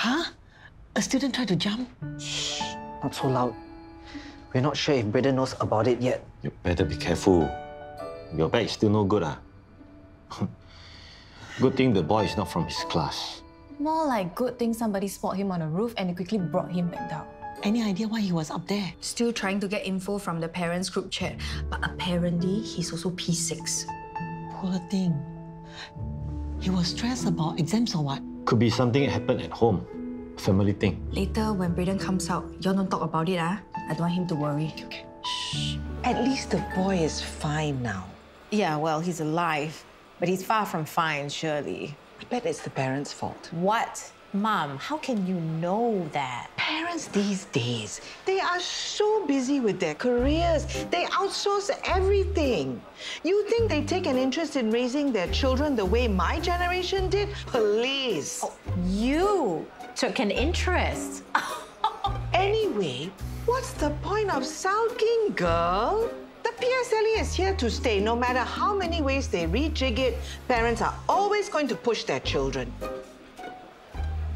Huh? A student tried to jump? Shh, not so loud. We're not sure if Brayden knows about it yet. You better be careful. Your bag is still no good, Good thing the boy is not from his class. More like good thing somebody spotted him on a roof and they quickly brought him back down. Any idea why he was up there? Still trying to get info from the parents' group chat, but apparently he's also P6. Poor thing. He was stressed about exams or what? Could be something that happened at home. Family thing. Later, when Brayden comes out, y'all don't talk about it, I don't want him to worry. Okay. Shh. At least the boy is fine now. Yeah, well, he's alive. But he's far from fine, surely. I bet it's the parents' fault. What? Mom, how can you know that? Parents these days, they are so busy with their careers. They outsource everything. You think they take an interest in raising their children the way my generation did? Please. Oh, you took an interest. Anyway, what's the point of sulking, girl? The PSLE is here to stay. No matter how many ways they rejig it, parents are always going to push their children.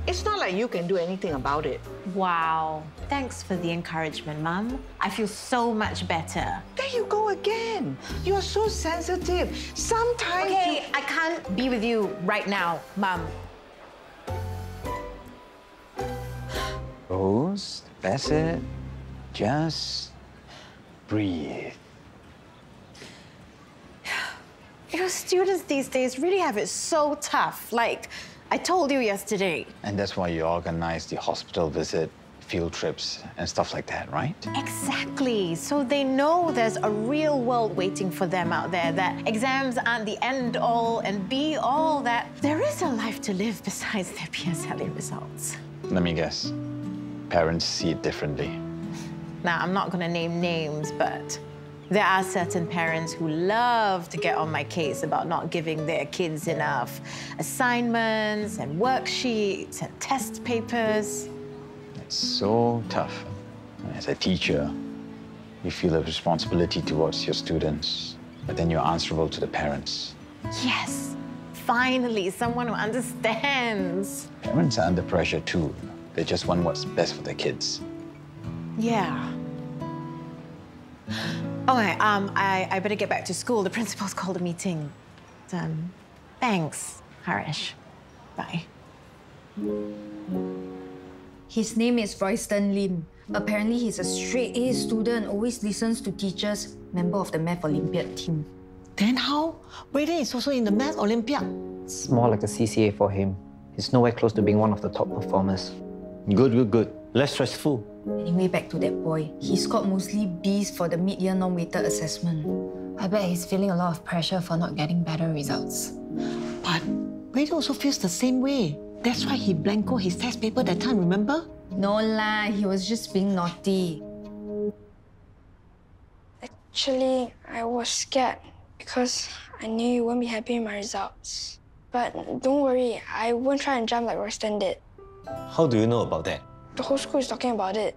It's not like you can do anything about it. Wow. Thanks for the encouragement, Mum. I feel so much better. There you go again. You're so sensitive. Sometimes Okay, I can't be with you right now, Mum. Rose, that's it. Just breathe. You know, students these days really have it so tough. Like I told you yesterday. And that's why you organize the hospital visit, field trips, and stuff like that, right? Exactly. So they know there's a real world waiting for them out there, that exams aren't the end-all and be-all, that there is a life to live besides their PSLE results. Let me guess. Parents see it differently. Now, I'm not going to name names, but there are certain parents who love to get on my case about not giving their kids enough assignments and worksheets and test papers. It's so tough. As a teacher, you feel a responsibility towards your students, but then you're answerable to the parents. Yes, finally, someone who understands. Parents are under pressure too. They just want what's best for their kids. Yeah. Okay, I better get back to school. The principal's called a meeting. Thanks, Harish. Bye. His name is Royston Lim. Apparently, he's a straight-A student, always listens to teachers, member of the Math Olympiad team. Then how? Brayden is also in the Math Olympiad. It's more like a CCA for him. He's nowhere close to being one of the top performers. Good. Less stressful. Anyway, back to that boy. He scored mostly Bs for the mid-year non-weighted assessment. I bet he's feeling a lot of pressure for not getting better results. But Brayden also feels the same way. That's why he blancoed his test paper that time, remember? No lah, he was just being naughty. Actually, I was scared because I knew you wouldn't be happy with my results. But don't worry, I won't try and jump like Royston did. How do you know about that? The whole school is talking about it.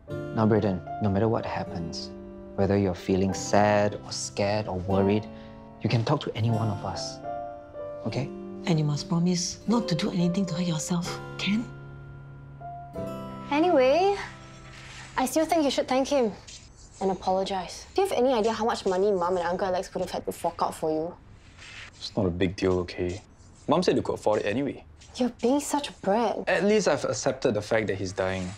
Now, Brayden, no matter what happens, whether you're feeling sad or scared or worried, you can talk to any one of us, okay? And you must promise not to do anything to hurt yourself, Ken? Anyway, I still think you should thank him and apologize. Do you have any idea how much money Mum and Uncle Alex would have had to fork out for you? It's not a big deal, okay? Mum said you could afford it anyway. You're being such a brat. At least I've accepted the fact that he's dying.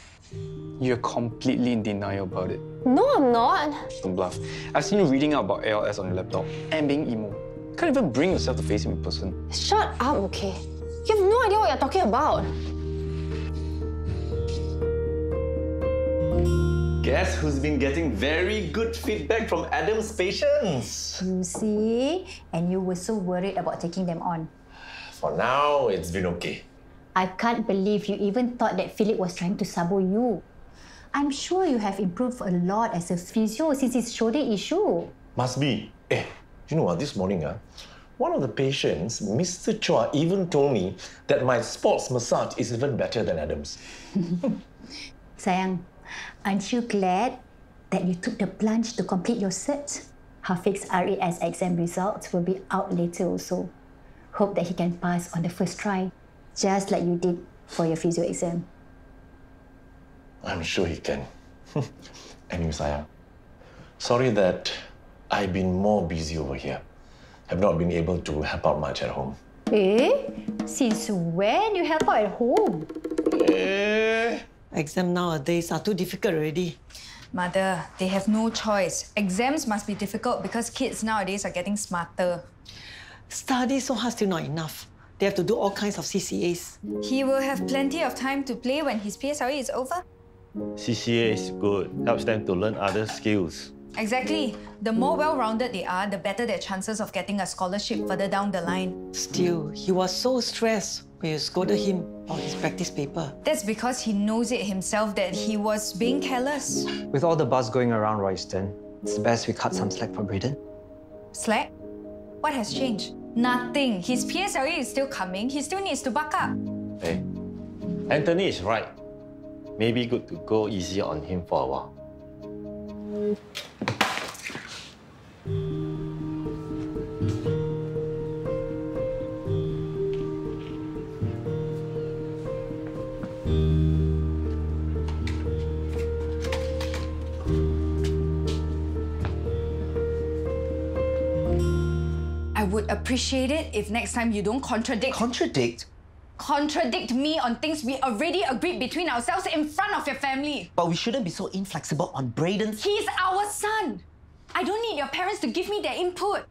You're completely in denial about it. No, I'm not. Don't bluff. I've seen you reading out about ALS on your laptop and being emo. You can't even bring yourself to face him in person. Shut up, okay? You have no idea what you're talking about. Guess who's been getting very good feedback from Adam's patients? You see? And you were so worried about taking them on. For now, it's been okay. I can't believe you even thought that Philip was trying to sabo you. I'm sure you have improved a lot as a physio since his shoulder issue. Must be. You know what? This morning, one of the patients, Mr. Chua, even told me that my sports massage is even better than Adam's. Sayang, aren't you glad that you took the plunge to complete your cert? Hafiq's RAS exam results will be out later also. Hope that he can pass on the first try, just like you did for your physio exam. I'm sure he can. Anyway, sayang, sorry that I've been more busy over here. Have not been able to help out much at home. Eh? Since when you help out at home? Exams nowadays are too difficult already. Mother, they have no choice. Exams must be difficult because kids nowadays are getting smarter. Study so hard still not enough. They have to do all kinds of CCAs. He will have plenty of time to play when his PSLE is over. CCA is good. Helps them to learn other skills. Exactly. The more well-rounded they are, the better their chances of getting a scholarship further down the line. Still, he was so stressed when you scolded him on his practice paper. That's because he knows it himself that he was being careless. With all the buzz going around, Royston, it's best we cut some slack for Brayden. Slack? What has changed? Nothing. His PSLE is still coming. He still needs to buck up. Hey, Anthony is right. Maybe good to go easy on him for a while. I would appreciate it if next time you don't contradict... Contradict? Contradict me on things we already agreed between ourselves in front of your family. But we shouldn't be so inflexible on Brayden's... He's our son. I don't need your parents to give me their input.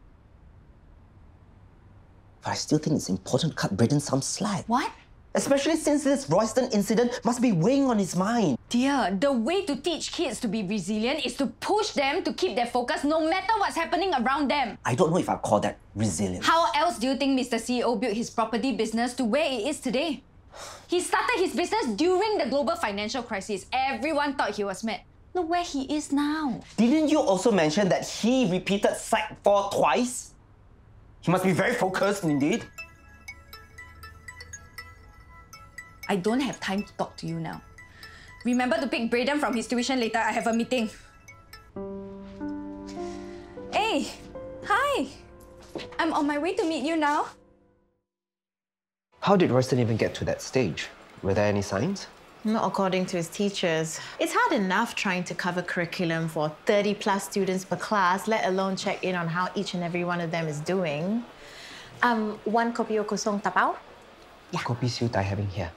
But I still think it's important to cut Brayden some slack. What? Especially since this Royston incident must be weighing on his mind. Dear, the way to teach kids to be resilient is to push them to keep their focus no matter what's happening around them. I don't know if I'd call that resilience. How else do you think Mr. CEO built his property business to where it is today? He started his business during the global financial crisis. Everyone thought he was mad. Look where he is now. Didn't you also mention that he repeated Psych 4 twice? He must be very focused indeed. I don't have time to talk to you now. Remember to pick Brayden from his tuition later. I have a meeting. Hey, hi. I'm on my way to meet you now. How did Royston even get to that stage? Were there any signs? Not according to his teachers. It's hard enough trying to cover curriculum for 30+ students per class, let alone check in on how each and every one of them is doing. One kopi o kosong tapao? Yeah. Kopi siu tai having here.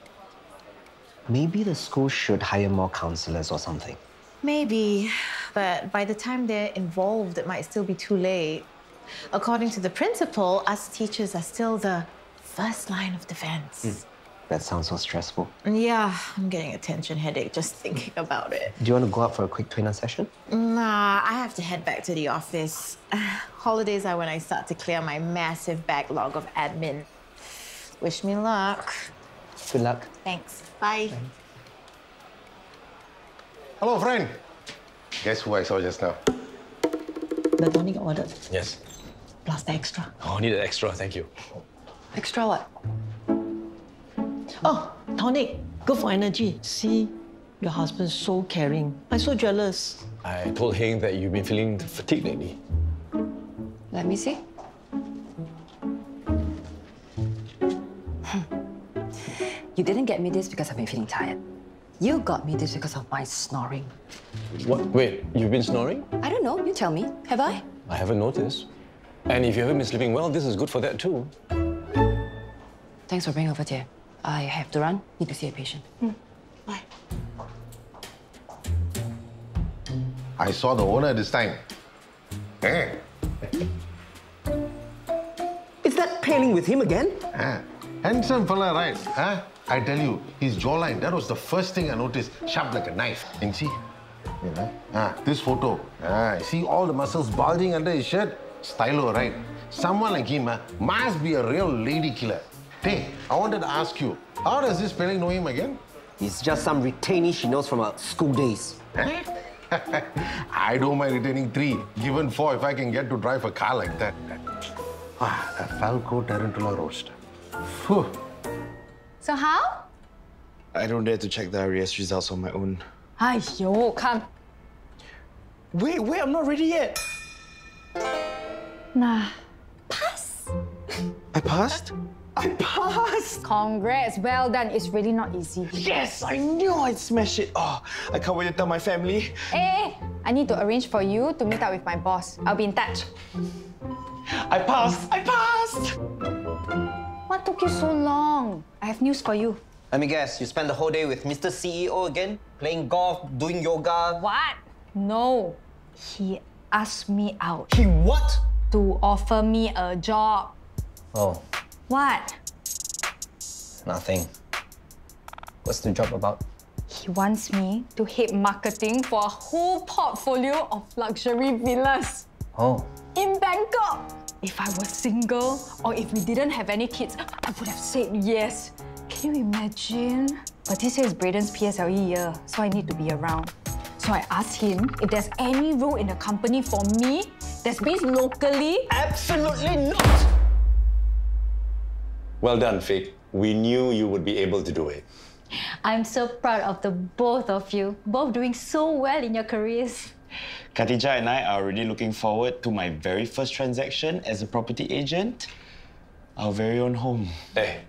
Maybe the school should hire more counselors or something. Maybe, but by the time they're involved, it might still be too late. According to the principal, us teachers are still the first line of defense. That sounds so stressful. Yeah, I'm getting a tension headache just thinking about it. Do you want to go out for a quick twinner session? Nah, I have to head back to the office. Holidays are when I start to clear my massive backlog of admin. Wish me luck. Good luck. Thanks. Bye. Hello, friend. Guess who I saw just now? The tonic ordered. Yes. Plus the extra. Oh, need an extra, thank you. Extra what? Oh, tonic. Good for energy. See, your husband's so caring. I'm so jealous. I told Hengs that you've been feeling fatigued lately. Let me see. You didn't get me this because I've been feeling tired. You got me this because of my snoring. What? Wait, you've been snoring? I don't know, you tell me. Have I? I haven't noticed. And if you haven't been sleeping well, this is good for that too. Thanks for bringing over here. I have to run. Need to see a patient. Bye. I saw the owner this time. Is that Pei Ling with him again? Handsome fella, right? Huh? I tell you, his jawline, that was the first thing I noticed. Sharp like a knife. And see? You know? This photo. See all the muscles bulging under his shirt? Stylo, right? Someone like him must be a real lady killer. Hey, I wanted to ask you, how does this Pei Ling know him again? He's just some retainee she knows from her school days. I don't mind retaining 3, given 4 if I can get to drive a car like that. That Falco Tarantula roast. Whew. So how? I don't dare to check the RES results on my own. Aiyo, come. Wait, I'm not ready yet. Nah. Pass. I passed? I passed! Congrats, well done. It's really not easy. Yes, I knew I'd smash it. Oh, I can't wait to tell my family. Hey, I need to arrange for you to meet up with my boss. I'll be in touch. I passed! I passed! What took you so long? I have news for you. Let me guess, you spent the whole day with Mr. CEO again? Playing golf, doing yoga? What? No. He asked me out. He what? To offer me a job. Oh, What? nothing. What's the job about? He wants me to head marketing for a whole portfolio of luxury villas Oh, in Bangkok. If I was single or if we didn't have any kids, I would have said yes. Can you imagine? But this year is Brayden's PSLE year, so I need to be around. So I asked him if there's any role in the company for me that's based locally. absolutely not! Well done, Fake. We knew you would be able to do it. I'm so proud of the both of you. Both doing so well in your careers. Khadija and I are already looking forward to my very first transaction as a property agent. Our very own home. Hey,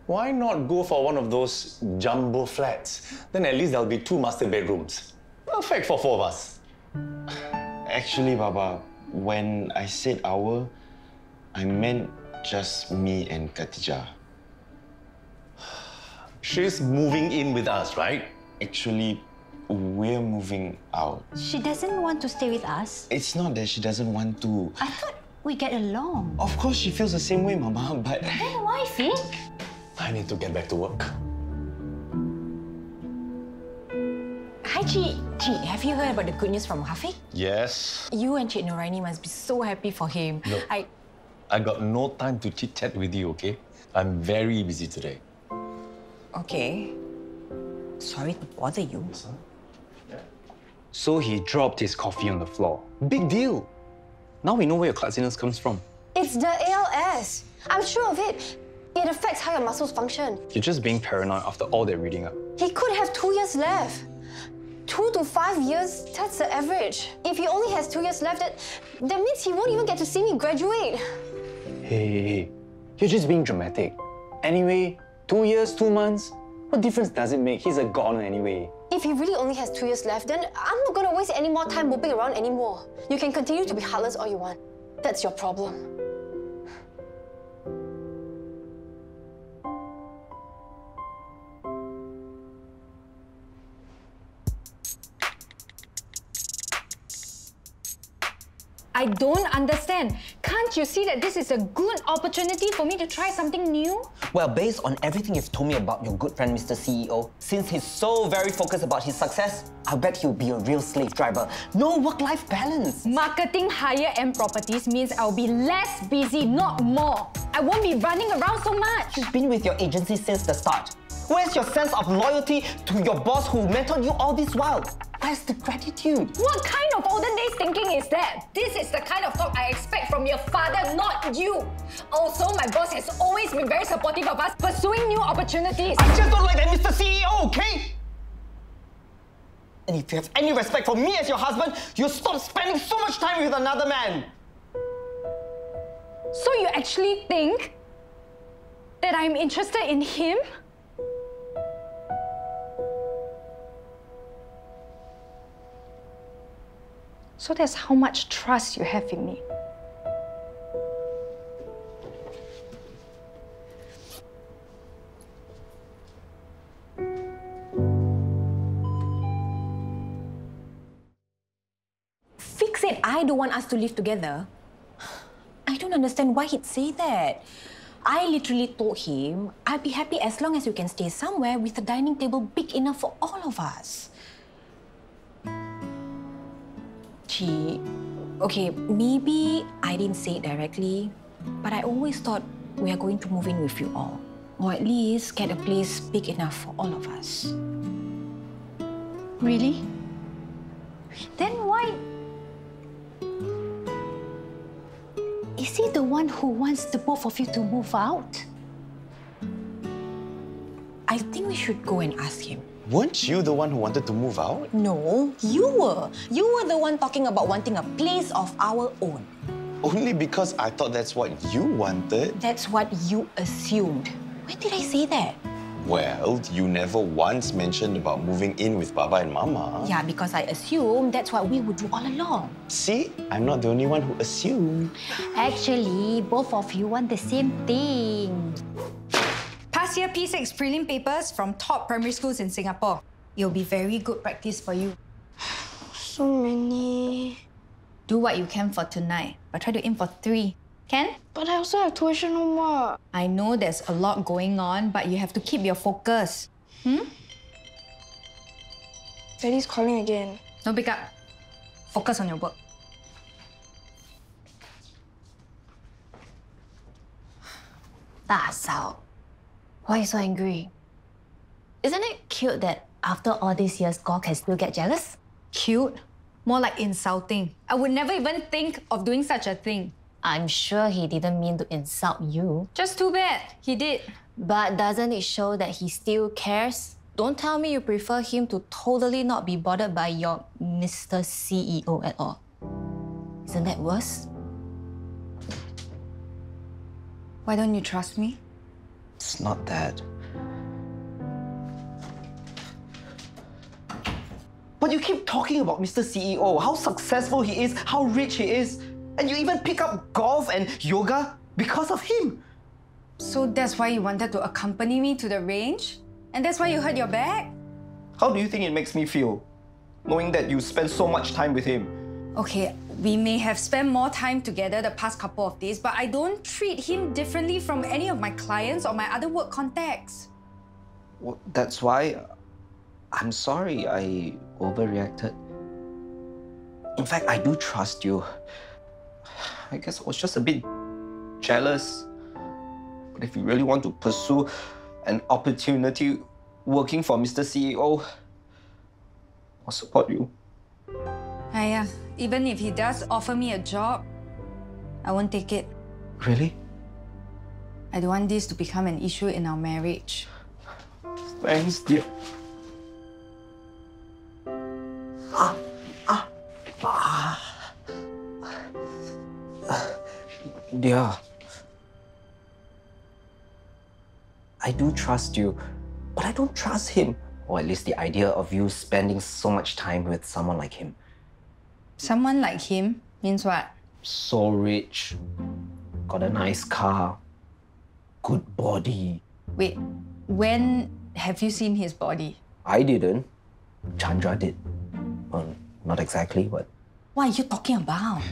why not go for one of those jumbo flats? Then at least there'll be 2 master bedrooms. Perfect for 4 of us. Actually, Baba, when I said our, I meant just me and Khadija. She's moving in with us, right? Actually, we're moving out. She doesn't want to stay with us. It's not that she doesn't want to. I thought we get along. Of course, she feels the same way, Mama, but... Then why, Fink? I need to get back to work. Hi, Cik. Cik, have you heard about the good news from Hafiq? Yes. You and Cik Noraini must be so happy for him. Look, I got no time to chit-chat with you, okay? I'm very busy today. Okay. Sorry to bother you. So he dropped his coffee on the floor. Big deal. Now we know where your clumsiness comes from. It's the ALS. I'm sure of it. It affects how your muscles function. You're just being paranoid after all that reading up. He could have 2 years left. 2 to 5 years, that's the average. If he only has 2 years left, that means he won't even get to see me graduate. Hey, you're just being dramatic. Anyway, 2 years, 2 months, what difference does it make? He's a goner anyway. If he really only has 2 years left, then I'm not going to waste any more time moping around anymore. You can continue to be heartless all you want. That's your problem. I don't understand. Can't you see that this is a good opportunity for me to try something new? Well, based on everything you've told me about your good friend, Mr. CEO, since he's so very focused about his success, I bet he'll be a real slave driver. No work-life balance. Marketing higher-end properties means I'll be less busy, not more. I won't be running around so much. You've been with your agency since the start. Where's your sense of loyalty to your boss who mentored you all this while? Where's the gratitude? What kind of olden days thinking is that? This is the kind of talk I expect from your father, not you. Also, my boss has always been very supportive of us pursuing new opportunities. I just don't like that, Mr. CEO, okay? And if you have any respect for me as your husband, you'll stop spending so much time with another man. So you actually think that I'm interested in him? So that's how much trust you have in me. Fix said I don't want us to live together. I don't understand why he'd say that. I literally told him I'd be happy as long as we can stay somewhere with a dining table big enough for all of us. Gee, okay, maybe I didn't say it directly, but I always thought we are going to move in with you all. Or at least get a place big enough for all of us. Really? Then why... Is he the one who wants the both of you to move out? I think we should go and ask him. Weren't you the one who wanted to move out? No, you were. You were the one talking about wanting a place of our own. Only because I thought that's what you wanted. That's what you assumed. When did I say that? Well, you never once mentioned about moving in with Baba and Mama. Yeah, because I assumed that's what we would do all along. See? I'm not the only one who assumed. Actually, both of you want the same thing. Past year P6 prelim papers from top primary schools in Singapore. It'll be very good practice for you. So many. Do what you can for tonight, but try to aim for 3. Can? But I also have tuition homework. I know there's a lot going on, but you have to keep your focus. Daddy's calling again. Don't pick up. Focus on your work. Sao, why are you so angry? Isn't it cute that after all these years, God can still get jealous? Cute? More like insulting. I would never even think of doing such a thing. I'm sure he didn't mean to insult you. Just too bad. He did. But doesn't it show that he still cares? Don't tell me you prefer him to totally not be bothered by your Mr. CEO at all. Isn't that worse? Why don't you trust me? It's not that. But you keep talking about Mr. CEO, how successful he is, how rich he is, and you even pick up golf and yoga because of him. So that's why you wanted to accompany me to the range? And that's why you hurt your back? How do you think it makes me feel, knowing that you spend so much time with him? Okay, we may have spent more time together the past couple of days, but I don't treat him differently from any of my clients or my other work contacts. Well, that's why I'm sorry I overreacted. In fact, I do trust you. I guess I was just a bit jealous. But if you really want to pursue an opportunity working for Mr. CEO, I'll support you. Even if he does offer me a job, I won't take it. Really? I don't want this to become an issue in our marriage. Thanks, dear. Dear, I do trust you, but I don't trust him. Or at least the idea of you spending so much time with someone like him. Someone like him means what? So rich, got a nice car, good body. Wait, when have you seen his body? I didn't. Chandra did. Well, not exactly, but... What are you talking about?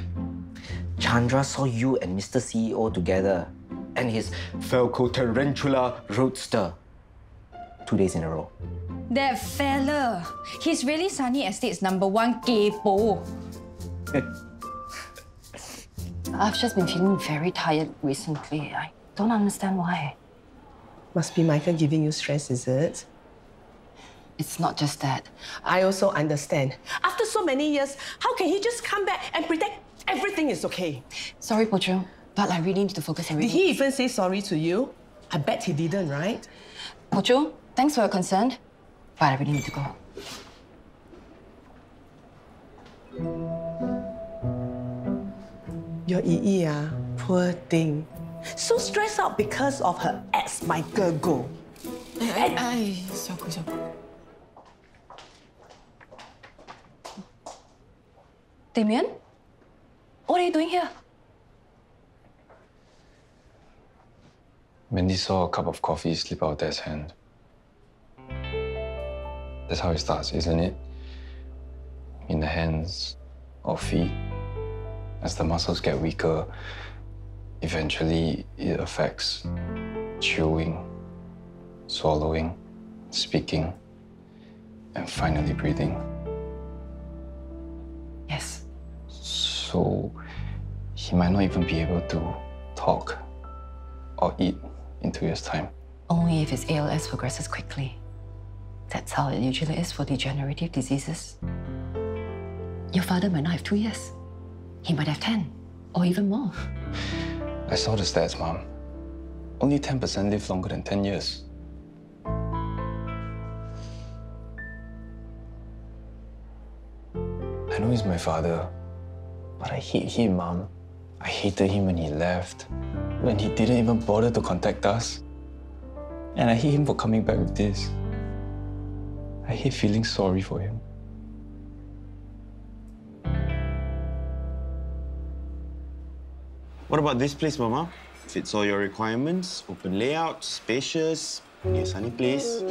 Chandra saw you and Mr. CEO together and his Falco Tarantula Roadster 2 days in a row. That fella, he's really Sunny Estate's #1 kaypo. I've just been feeling very tired recently. I don't understand why. Must be Michael giving you stress, is it? It's not just that. I also understand. After so many years, how can he just come back and pretend everything is okay? Sorry, Pocho, but I really need to focus everything. Did he even say sorry to you? I bet he didn't, right? Pocho, thanks for your concern, but I really need to go. Your Yi, poor thing. So stressed out because of her ex Michael Go. Damien? What are you doing here? Mandy saw a cup of coffee slip out of Dad's hand. That's how it starts, isn't it? In the hands or feet. As the muscles get weaker, eventually it affects chewing, swallowing, speaking, and finally breathing. Yes. So he might not even be able to talk or eat in 2 years' time. Only if his ALS progresses quickly. That's how it usually is for degenerative diseases. Your father might not have 2 years. He might have 10, or even more. I saw the stats, Mom. Only 10% live longer than 10 years. I know he's my father, but I hate him, Mom. I hated him when he left, when he didn't even bother to contact us. And I hate him for coming back with this. I hate feeling sorry for him. What about this place, Mama? Fits all your requirements, open layout, spacious, a sunny place.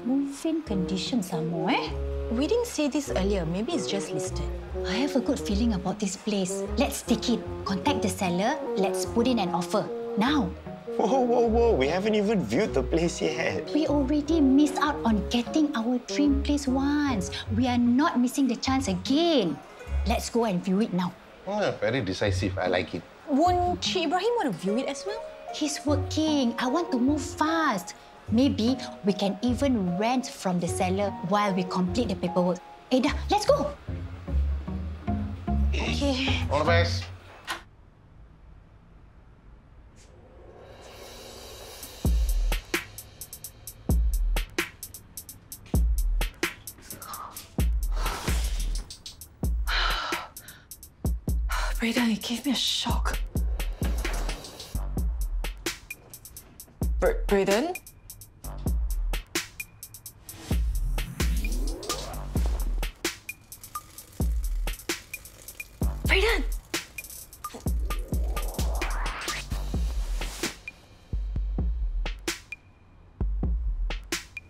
Move-in conditions some more, eh? We didn't say this earlier. Maybe it's just listed. I have a good feeling about this place. Let's take it. Contact the seller. Let's put in an offer. Now. Whoa, whoa, whoa. We haven't even viewed the place yet. We already missed out on getting our dream place once. We are not missing the chance again. Let's go and view it now. Very decisive. I like it. Won't Cik Ibrahim want to view it as well? He's working. I want to move fast. Maybe we can even rent from the seller while we complete the paperwork. Ada, let's go. Okay. All the best. Brayden, it gave me a shock. Brayden? Brayden!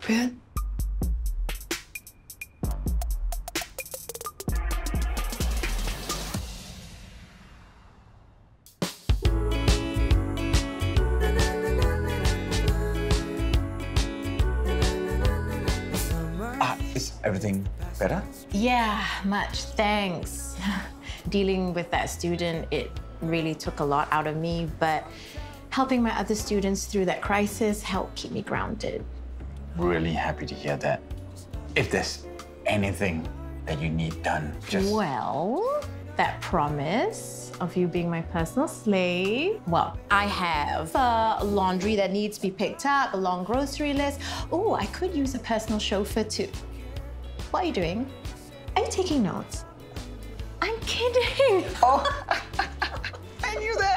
Brayden? Is everything better? Yeah, much. Thanks. Dealing with that student, it really took a lot out of me, but helping my other students through that crisis helped keep me grounded. Really happy to hear that. If there's anything that you need done, just... Well, that promise of you being my personal slave. Well, I have laundry that needs to be picked up, a long grocery list. Oh, I could use a personal chauffeur too. What are you doing? Are you taking notes? I'm kidding. Oh, I knew that.